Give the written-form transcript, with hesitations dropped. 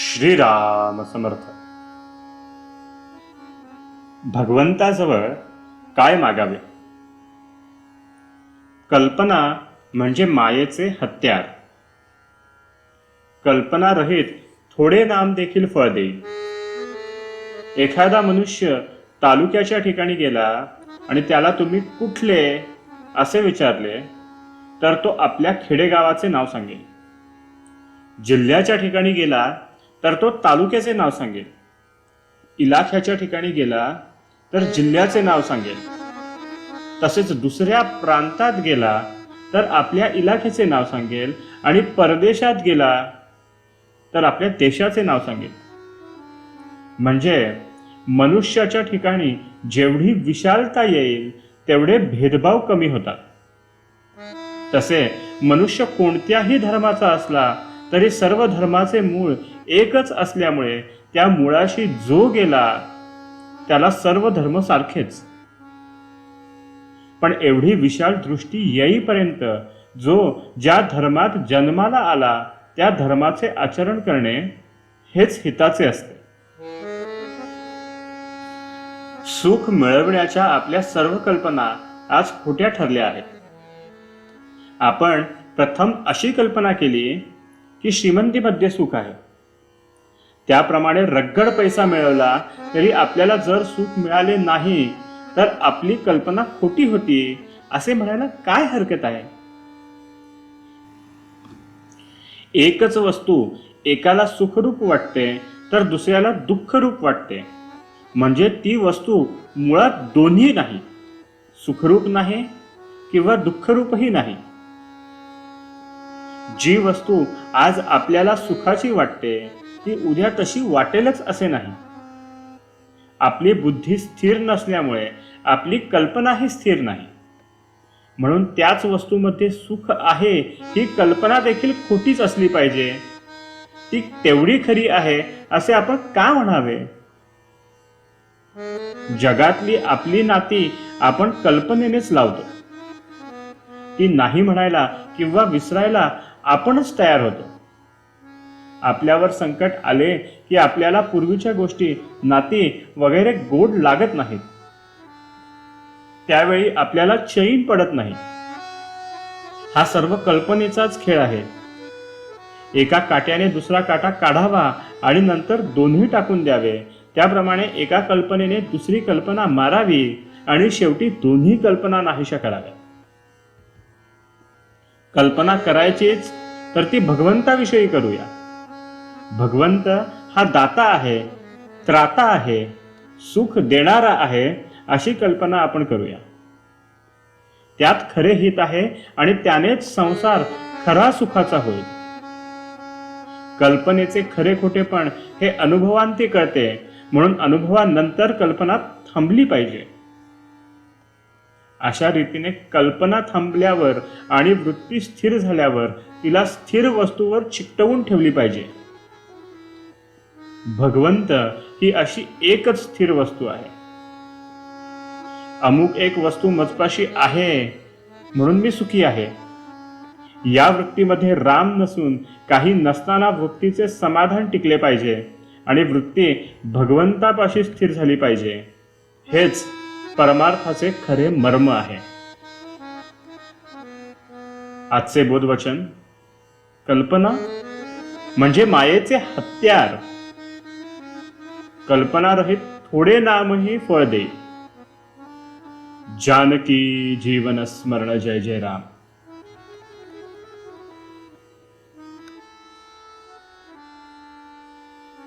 श्रीराम समर्थ. भगवंताजवळ काय मागावे? कल्पना म्हणजे मायेचे हत्यार. कल्पना रहित थोडे नाम देखील फळ देईल. एखादा मनुष्य तालुक्याच्या ठिकाणी गेला आणि त्याला तुम्ही कुठले असे विचारले तर तो आपल्या खेडेगावाचे नाव सांगेल. जिल्ह्याच्या ठिकाणी गेला तर तो तालुक्याचे नाव सांगेल. इलाख्याच्या ठिकाणी गेला तर जिल्ह्याचे नाव सांगेल. तसेच दुसऱ्या प्रांतात गेला तर आपल्या इलाख्याचे नाव सांगेल आणि परदेशात गेला तर आपल्या देशाचे नाव सांगेल. म्हणजे मनुष्याच्या ठिकाणी जेवढी विशालता येईल तेवढे भेदभाव कमी होतात. तसे मनुष्य कोणत्याही धर्माचा असला तरी सर्व धर्माचे मूळ एकच असल्यामुळे त्या मुळाशी जो गेला त्याला सर्व धर्म सारखेच. पण एवढी विशाल दृष्टी येईपर्यंत जो ज्या धर्मात जन्माला आला त्या धर्माचे आचरण करणे हेच हिताचे असते. सुख मिळवण्याच्या आपल्या सर्व कल्पना आज खोट्या ठरल्या आहेत. आपण प्रथम अशी कल्पना केली की श्रीमंतीमध्ये सुख आहे. त्याप्रमाणे रगड पैसा मिळवला तरी आपल्याला जर सुख मिळाले नाही तर आपली कल्पना खोटी होती असे म्हणायला काय हरकत आहे? एकच वस्तू एकाला सुखरूप वाटते तर दुसऱ्याला दुःखरूप वाटते. म्हणजे ती वस्तू मुळात दोन्ही नाही, सुखरूप नाही किंवा दुःखरूपही नाही. जी वस्तू आज आपल्याला सुखाची वाटते ती उद्या तशी वाटेलच असे नाही. आपली बुद्धी स्थिर नसल्यामुळे आपली कल्पनाही स्थिर नाही. म्हणून त्याच वस्तूमध्ये सुख आहे ही कल्पना देखील खोटीच असली पाहिजे. ती तेवढी खरी आहे असे आपण का म्हणावे? जगातली आपली नाती आपण कल्पनेनेच लावतो. ती नाही म्हणायला किंवा विसरायला आपणच तयार होतो. आपल्यावर संकट आले की आपल्याला पूर्वीच्या गोष्टी, नाती वगैरे गोड लागत नाहीत. त्यावेळी आपल्याला चैन पडत नाही. हा सर्व कल्पनेचाच खेळ आहे. एका काट्याने दुसरा काटा काढावा आणि नंतर दोन्ही टाकून द्यावे. त्याप्रमाणे एका कल्पनेने दुसरी कल्पना मारावी आणि शेवटी दोन्ही कल्पना नाहीशा कराव्या. कल्पना करायचीच तर ती भगवंताविषयी करूया. भगवंत हा दाता आहे, त्राता आहे, सुख देणारा आहे अशी कल्पना आपण करूया. त्यात खरे हित आहे आणि त्यानेच संसार खरा सुखाचा होईल. कल्पनेचे खरे खोटेपण हे अनुभवांती कळते. म्हणून अनुभवानंतर कल्पना थांबली पाहिजे. अशा रीतीने कल्पना थांबल्यावर आणि वृत्ती स्थिर झाल्यावर तिला स्थिर वस्तूवर चिकटवून ठेवली पाहिजे. भगवंत ही अशी एकच स्थिर वस्तू आहे. अमुक एक वस्तू मजपाशी आहे म्हणून मी सुखी आहे या वृत्तीमध्ये राम नसून काही नसताना वृत्तीचे समाधान टिकले पाहिजे आणि वृत्ती भगवंतापाशी स्थिर झाली पाहिजे. हेच परमार्थाचे खरे मर्म आहे. आजचे बोधवचन: कल्पना म्हणजे मायेचे हत्यार. कल्पना रहित थोडे नामही फळ देईल. जानकी जीवन स्मरण. जय जय राम.